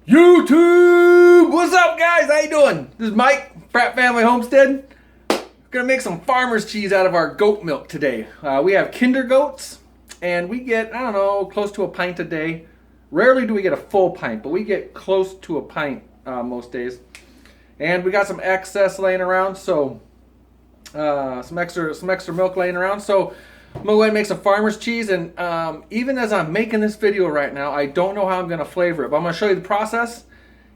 YouTube! What's up, guys? How you doing? This is Mike, Pratt Family Homestead. We're gonna make some farmer's cheese out of our goat milk today. We have kinder goats, and we get, I don't know, close to a pint a day. Rarely do we get a full pint, but we get close to a pint most days. And we got some excess laying around, so some extra milk laying around. So I'm gonna go ahead and make some farmer's cheese, and even as I'm making this video right now, I don't know how I'm gonna flavor it, but I'm gonna show you the process,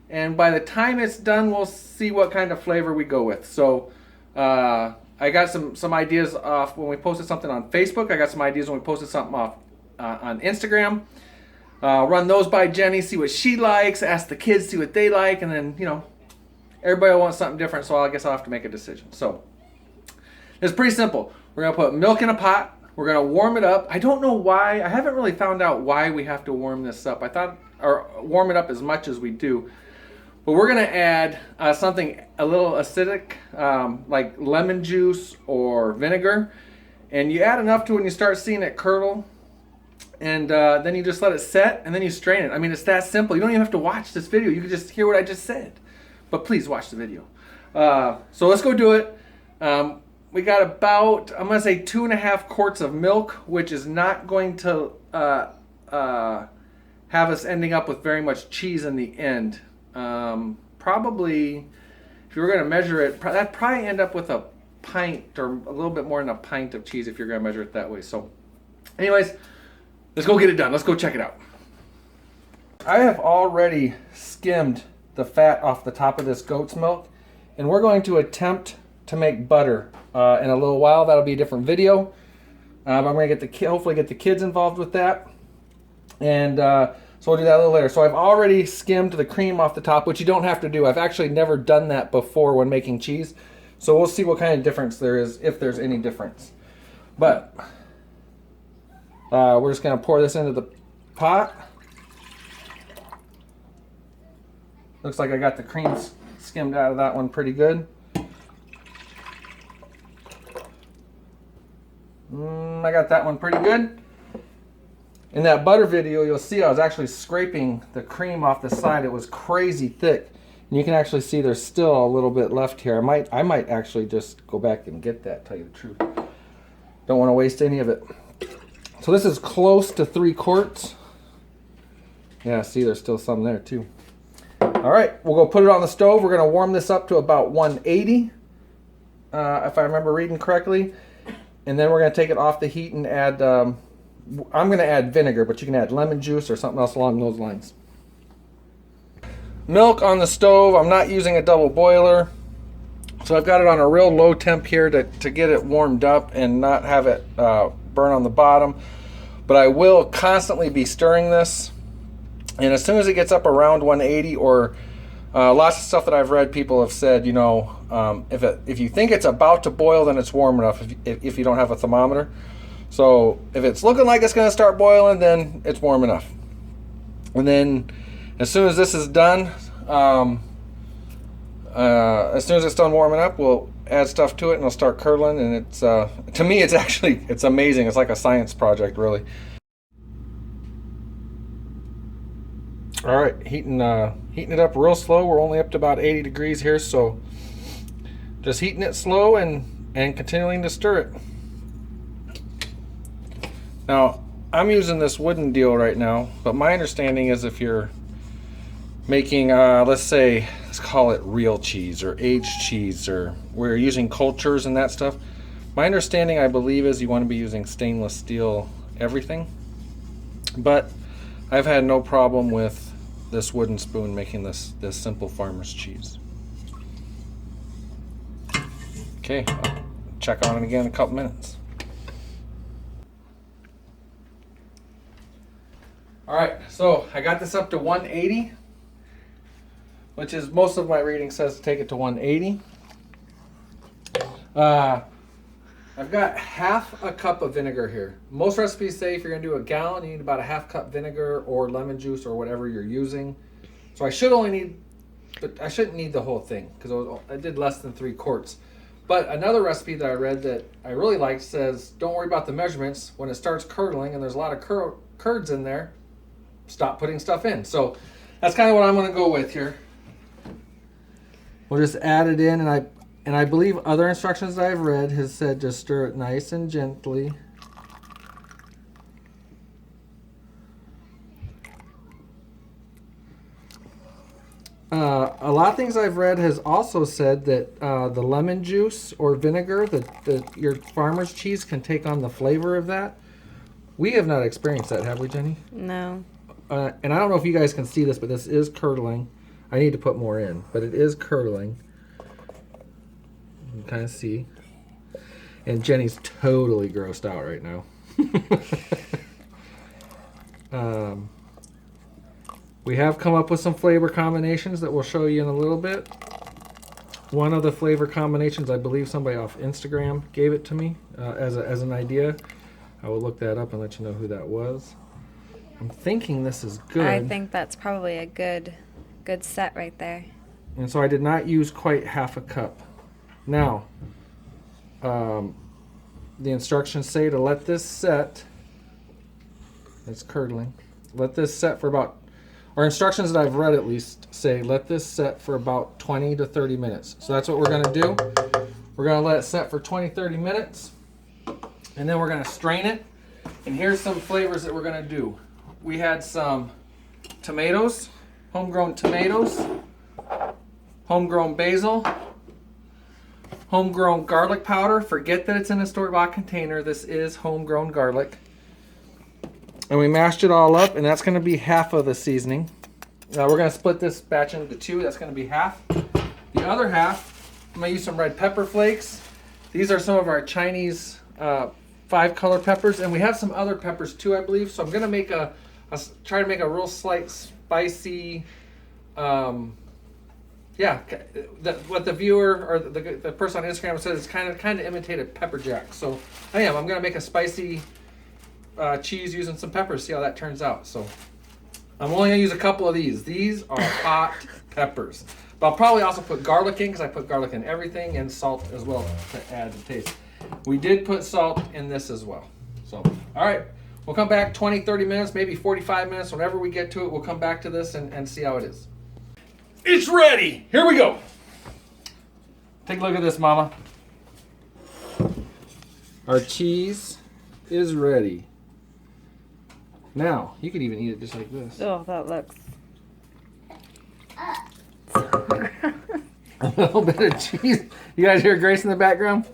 and by the time it's done, we'll see what kind of flavor we go with. So I got some ideas off when we posted something on Facebook. I got some ideas when we posted something off on Instagram. Run those by Jenny, see what she likes, ask the kids, see what they like, and then, you know, everybody will want something different, so I guess I'll have to make a decision. So it's pretty simple. We're gonna put milk in a pot. We're gonna warm it up. I don't know why. I haven't really found out why we have to warm this up. I thought, or warm it up as much as we do. But we're gonna add something a little acidic, like lemon juice or vinegar. And you add enough to when you start seeing it curdle. And then you just let it set, and then you strain it. I mean, it's that simple. You don't even have to watch this video. You can just hear what I just said. But please watch the video. So let's go do it. We got about, I'm going to say 2.5 quarts of milk, which is not going to have us ending up with very much cheese in the end. Probably, if you were going to measure it, that'd probably end up with a pint or a little bit more than a pint of cheese if you're going to measure it that way. So anyways, let's go get it done. Let's go check it out. I have already skimmed the fat off the top of this goat's milk, and we're going to attempt to make butter in a little while. That'll be a different video. I'm going to get hopefully get the kids involved with that, and so we'll do that a little later. So I've already skimmed the cream off the top, which you don't have to do. I've actually never done that before when making cheese, so we'll see what kind of difference there is, if there's any difference. But we're just going to pour this into the pot. Looks like I got the cream skimmed out of that one pretty good. I got that one pretty good. In that butter video, you'll see I was actually scraping the cream off the side. It was crazy thick. And you can actually see there's still a little bit left here. I might actually just go back and get that, tell you the truth. Don't want to waste any of it. So this is close to 3 quarts. Yeah, see, there's still some there too. All right, we'll go put it on the stove. We're going to warm this up to about 180, if I remember reading correctly. And then we're going to take it off the heat and add, I'm going to add vinegar, but you can add lemon juice or something else along those lines. Milk on the stove. I'm not using a double boiler. So I've got it on a real low temp here to get it warmed up and not have it burn on the bottom. But I will constantly be stirring this. And as soon as it gets up around 180, or lots of stuff that I've read, people have said, you know, if you think it's about to boil, then it's warm enough if you don't have a thermometer. So if it's looking like it's going to start boiling, then it's warm enough. And then as soon as this is done, as soon as it's done warming up, we'll add stuff to it and it'll start curdling. And it's to me, it's amazing. It's like a science project, really. All right, heating it up real slow. We're only up to about 80 degrees here, so just heating it slow and continuing to stir it. Now, I'm using this wooden deal right now, but my understanding is if you're making, let's call it real cheese or aged cheese, or we're using cultures and that stuff, my understanding, I believe, is you want to be using stainless steel everything. But I've had no problem with this wooden spoon making this simple farmer's cheese. Okay, I'll check on it again in a couple minutes. All right, so I got this up to 180, which is, most of my reading says to take it to 180. I've got half a cup of vinegar here. Most recipes say if you're going to do a gallon, you need about a half cup vinegar or lemon juice or whatever you're using. So I shouldn't need the whole thing, because I did less than 3 quarts. But another recipe that I read that I really liked says, don't worry about the measurements. When it starts curdling and there's a lot of curds in there, stop putting stuff in. So that's kind of what I'm going to go with here. We'll just add it in, and I believe other instructions that I've read has said just stir it nice and gently. A lot of things I've read has also said that the lemon juice or vinegar, that your farmer's cheese can take on the flavor of that. We have not experienced that, have we, Jenny? No. And I don't know if you guys can see this, but this is curdling. I need to put more in, but it is curdling. You can kind of see. And Jenny's totally grossed out right now. We have come up with some flavor combinations that we'll show you in a little bit. One of the flavor combinations, I believe somebody off Instagram gave it to me as an idea. I will look that up and let you know who that was. I'm thinking this is good. I think that's probably a good set right there. And so I did not use quite half a cup. Now, the instructions say to let this set, it's curdling, let this set for about, or instructions that I've read at least say let this set for about 20 to 30 minutes. So that's what we're going to do. We're going to let it set for 20, 30 minutes, and then we're going to strain it. And here's some flavors that we're going to do. We had some tomatoes, homegrown tomatoes, homegrown basil, homegrown garlic powder. Forget that it's in a store-bought container. This is homegrown garlic. And we mashed it all up, and that's going to be half of the seasoning. We're going to split this batch into two. That's going to be half. The other half, I'm going to use some red pepper flakes. These are some of our Chinese 5-color peppers, and we have some other peppers too, I believe. So I'm going to make try to make a real slight spicy, what the viewer or the person on Instagram says is kind of imitated pepper jack. So I'm going to make a spicy cheese using some peppers, see how that turns out. So I'm only going to use a couple of these. These are hot peppers. But I'll probably also put garlic in because I put garlic in everything, and salt as well to add the taste. We did put salt in this as well. So, all right. We'll come back 20, 30 minutes, maybe 45 minutes. Whenever we get to it, we'll come back to this and see how it is. It's ready. Here we go. Take a look at this, Mama. Our cheese is ready. Now, you could even eat it just like this. Oh, that looks... A little bit of cheese. You guys hear Grace in the background?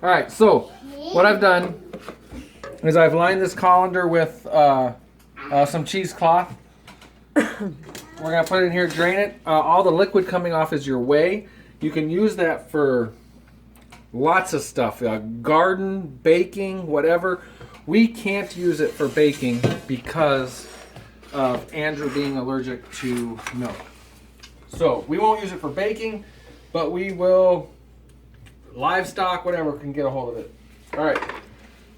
All right, so what I've done is I've lined this colander with some cheesecloth. We're going to put it in here, drain it. All the liquid coming off is your whey. You can use that for lots of stuff, garden, baking, whatever. We can't use it for baking because of Andrew being allergic to milk. So we won't use it for baking, but we will, livestock, whatever, can get a hold of it. All right.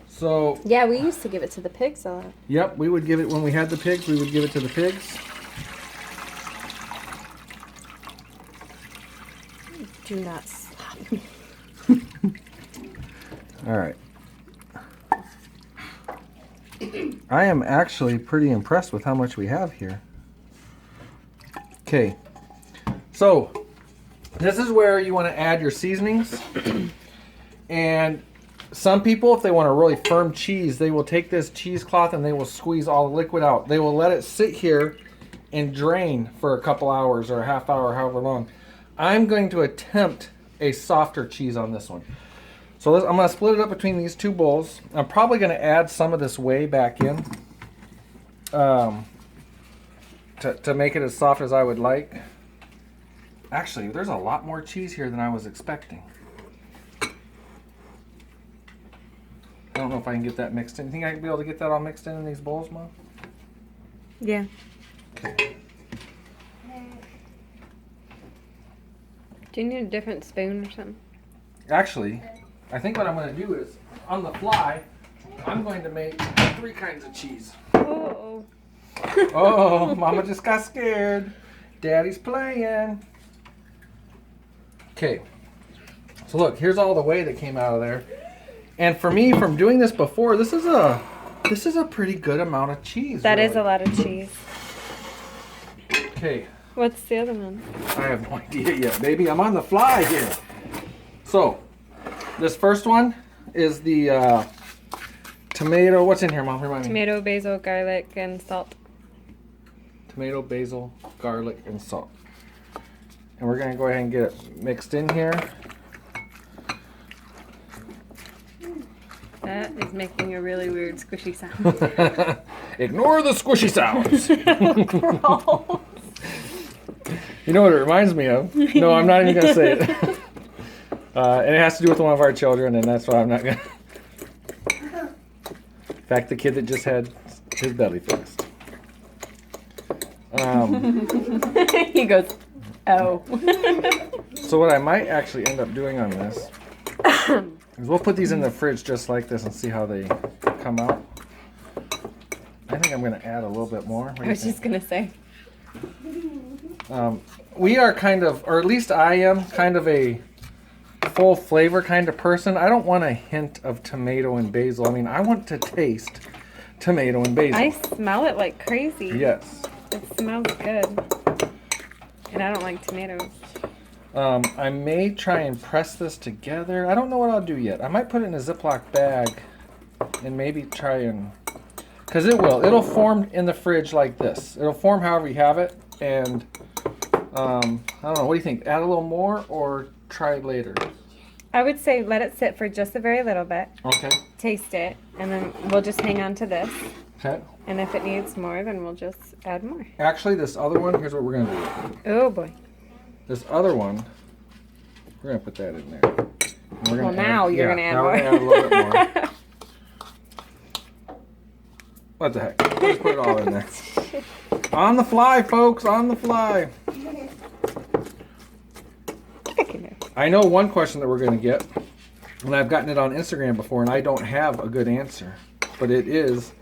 So yeah, we used to give it to the pigs a lot. Yep, we would give it when we had the pigs. We would give it to the pigs. Do not slap me. All right. I am actually pretty impressed with how much we have here. Okay. So this is where you want to add your seasonings. And some people, if they want a really firm cheese, they will take this cheesecloth and they will squeeze all the liquid out. They will let it sit here and drain for a couple hours or a half hour, however long. I'm going to attempt a softer cheese on this one. So I'm going to split it up between these two bowls. I'm probably going to add some of this whey back in to make it as soft as I would like. Actually, there's a lot more cheese here than I was expecting. I don't know if I can get that mixed in. You think I can be able to get that all mixed in these bowls, Mom? Yeah. Okay. Do you need a different spoon or something? Actually, I think what I'm going to do is, on the fly, I'm going to make 3 kinds of cheese. Oh. Oh, Mama just got scared. Daddy's playing. Okay. So look, here's all the whey that came out of there. And for me, from doing this before, this is a pretty good amount of cheese. That really. is a lot of cheese. Okay. What's the other one? I have no idea yet, baby. I'm on the fly here. So, this first one is the tomato. What's in here, Mom? Remind me. Tomato, basil, garlic, and salt. Tomato, basil, garlic, and salt. And we're going to go ahead and get it mixed in here. That is making a really weird squishy sound. Ignore the squishy sounds. Gross. You know what it reminds me of? No, I'm not even going to say it. And it has to do with one of our children, and that's why I'm not going to. In fact, the kid that just had his belly fixed. He goes, oh. So what I might actually end up doing on this is we'll put these in the fridge just like this and see how they come out. I think I'm going to add a little bit more. What do I you was think? just going to say. We are kind of, or at least I am, kind of a full flavor kind of person. I don't want a hint of tomato and basil. I mean, I want to taste tomato and basil. I smell it like crazy. Yes. It smells good. And I don't like tomatoes. I may try and press this together. I don't know what I'll do yet. I might put it in a Ziploc bag and maybe try and, because it will. It'll form in the fridge like this. It'll form however you have it. And I don't know. What do you think? Add a little more or try later? I would say let it sit for just a very little bit. Okay. Taste it. And then we'll just hang on to this. Okay. And if it needs more, then we'll just add more. Actually, this other one, here's what we're going to do. Oh boy. This other one, we're going to put that in there. And we're gonna Now you're going to add now more. we're gonna add a little bit more. What the heck? Let's put it all in there. On the fly, folks, on the fly. I know one question that we're going to get, and I've gotten it on Instagram before, and I don't have a good answer. But it is,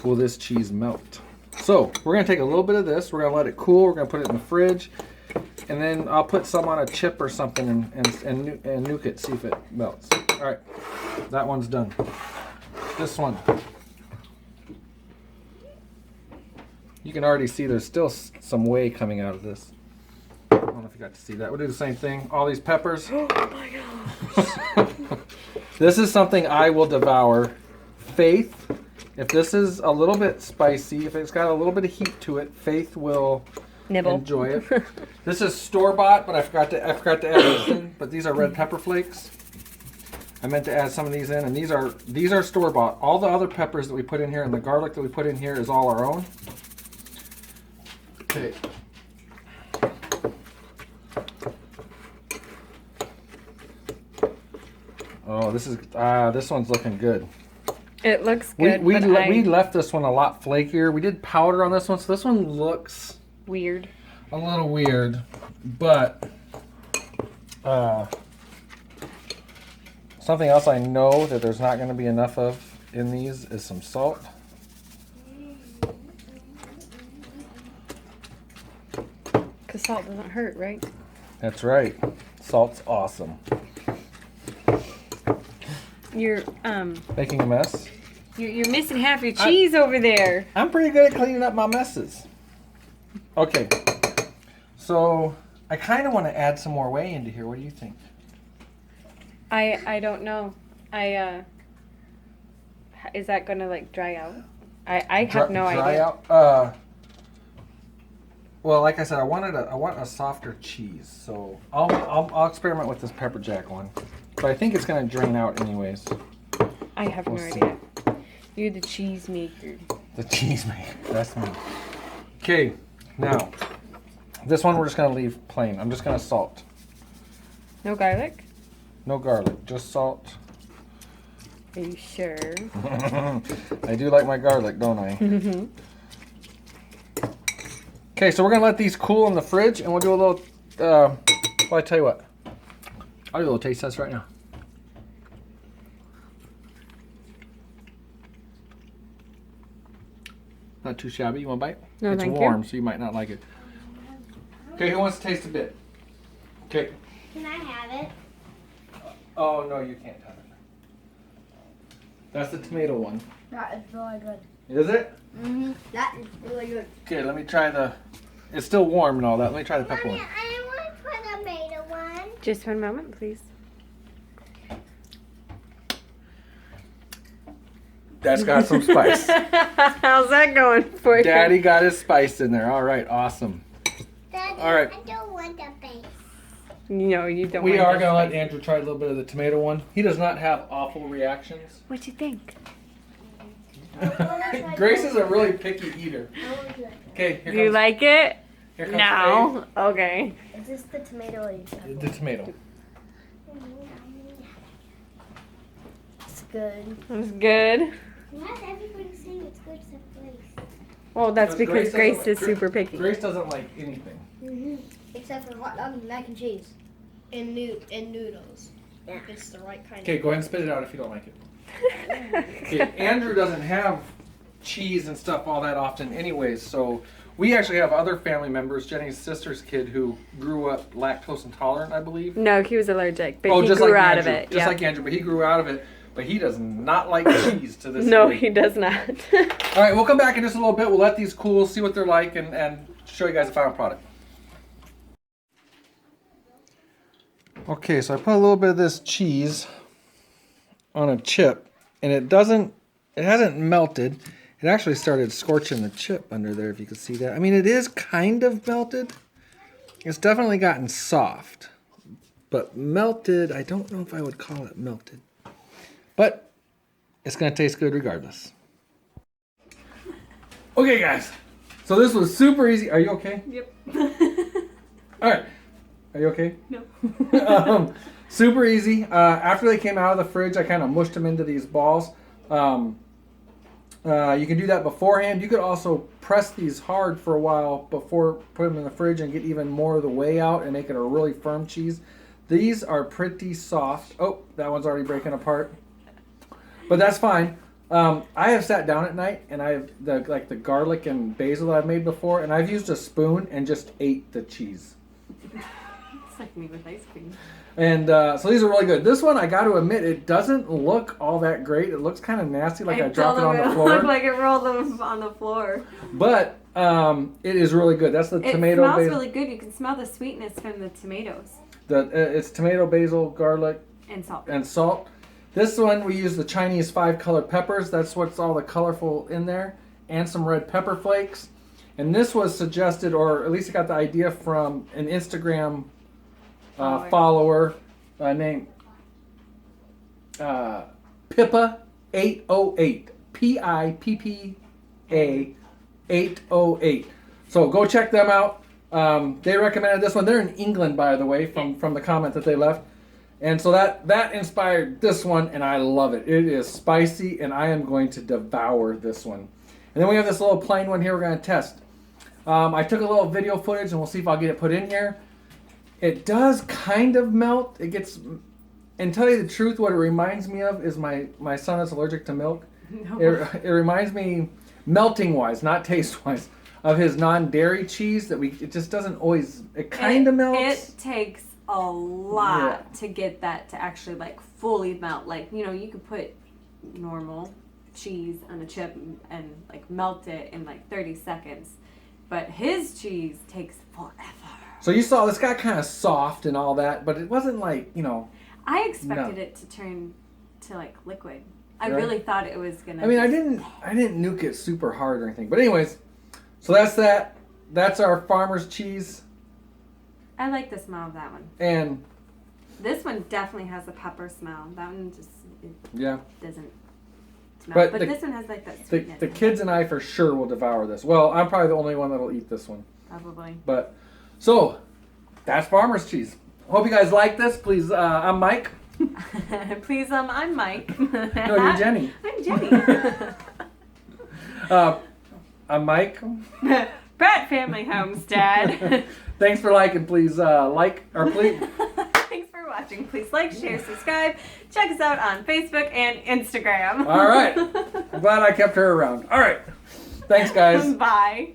will this cheese melt? So, we're going to take a little bit of this, we're going to let it cool, we're going to put it in the fridge, and then I'll put some on a chip or something and nuke it, see if it melts. Alright, that one's done. This one. You can already see there's still some whey coming out of this. I don't know if you got to see that. We'll do the same thing. All these peppers. Oh my gosh. This is something I will devour. Faith, if this is a little bit spicy, if it's got a little bit of heat to it, Faith will Nibble. enjoy it. This is store-bought, but I forgot to add this in. But these are red pepper flakes. I meant to add some of these in, and these are store-bought. All the other peppers that we put in here and the garlic that we put in here is all our own. Okay. Oh, this one's looking good. It looks good. We but left this one a lot flakier. We did powder on this one, so this one looks weird. a little weird. But something else I know that there's not going to be enough of in these is some salt. Because salt doesn't hurt, right? That's right. Salt's awesome. You're Making a mess? you're missing half your cheese over there. I'm pretty good at cleaning up my messes. Okay. So I kind of want to add some more whey into here. What do you think? I don't know. Is that gonna like dry out? I have no dry idea. out. Well, like I said, I want a softer cheese. So I'll experiment with this pepper jack one. But I think it's gonna drain out anyways. I have no We'll see. idea. You're the cheese maker. The cheese maker. That's me. Okay, now this one we're just gonna leave plain. I'm just gonna salt. No garlic? No garlic, just salt. Are you sure? I do like my garlic, don't I? Okay, so we're gonna let these cool in the fridge, and we'll do a little. Well, I tell you what. I'll do a little taste test right now. Not too shabby. You want a bite? No, it's thank warm, you. so you might not like it. Okay, who wants to taste a bit? Okay. Can I have it? Oh no, you can't have it. That's the tomato one. That is really good. Is it? That is really good. Okay, let me try the it's still warm and all that. Let me try the pepper Mommy, one. I want for the tomato one. Just 1 moment, please. That's got some spice. How's that going for you? Daddy got his spice in there. All right, awesome. Daddy, All right. I don't want the base. No, you don't. We want are this going to let spicy. Andrew try a little bit of the tomato one. He does not have awful reactions. What you think? Grace is a really picky eater. Okay, here Do you comes, like it? here comes No. Okay. Is this the tomato or the tomato. It's good. It's good. Not everybody's saying it's good except Grace. Well, that's because Grace doesn't- is super picky. Grace doesn't like anything. Except for hot dog and mac and cheese. And noodles. Yeah. It's the right kind Okay, go ahead and spit it out if you don't like it. Okay, Andrew doesn't have cheese and stuff all that often anyways, so we actually have other family members, Jenny's sister's kid, who grew up lactose intolerant, I believe. No, he was allergic, but he just grew like out Andrew, of it. Just Yeah. like Andrew, but he grew out of it. But he does not like cheese to this No, day. he does not. All right, we'll come back in just a little bit. We'll let these cool, see what they're like, and show you guys the final product. Okay, so I put a little bit of this cheese on a chip, and it hasn't melted. It actually started scorching the chip under there, if you can see that. I mean, it is kind of melted. It's definitely gotten soft, but melted, I don't know if I would call it melted. But it's gonna taste good regardless. Okay, guys, so this was super easy. Are you okay? Yep. All right. Are you okay? No. Super easy. After they came out of the fridge, I kind of mushed them into these balls. You can do that beforehand. You could also press these hard for a while before putting them in the fridge and get even more of the whey out and make it a really firm cheese. These are pretty soft. Oh, that one's already breaking apart. But that's fine. I have sat down at night and I have the garlic and basil that I've made before, and I've used a spoon and just ate the cheese. It's like me with ice cream. And so these are really good. This one, I got to admit, it doesn't look all that great. It looks kind of nasty, like I dropped it on the floor. It looked like it rolled them on the floor. But it is really good. That's the tomato. It smells basil. really good. You can smell the sweetness from the tomatoes It's tomato, basil, garlic, and salt. and salt. This one, we use the Chinese 5-color peppers. That's what's all the colorful in there. And some red pepper flakes. And this was suggested, or at least I got the idea from an Instagram follower named Pippa808. Pippa 808. So go check them out. They recommended this one. They're in England, by the way, from the comment that they left. And so that inspired this one, and I love it. It is spicy, and I am going to devour this one. And then we have this little plain one here we're going to test. I took a little video footage, and we'll see if I'll get it put in here. It does kind of melt. It gets, and tell you the truth, what it reminds me of is my son is allergic to milk. No. It reminds me, melting-wise, not taste-wise, of his non-dairy cheese it just doesn't always, it kind of melts. It takes a lot to get that to actually like fully melt. Like, you could put normal cheese on a chip and like melt it in like 30 seconds. But his cheese takes forever. So you saw this got kind of soft and all that, but it wasn't like, I expected it to turn to like liquid. I Right. really thought it was gonna. I mean, I didn't nuke it super hard or anything. But anyways, so that's that. That's our farmer's cheese. I like the smell of that one. And This one definitely has a pepper smell. That one just yeah, doesn't smell. But But the- this one has like that the sweetness. kids and I for sure will devour this. Well, I'm probably the only one that'll eat this one. Probably. But so that's farmer's cheese. Hope you guys like this. Please, I'm Mike. Please, I'm Mike. No, you're Jenny. I'm Jenny. I'm Mike. Pratt Family Homestead. Thanks for liking. Please like or please. Thanks for watching. Please like, share, subscribe. Check us out on Facebook and Instagram. All right. I'm glad I kept her around. All right. Thanks, guys. Bye.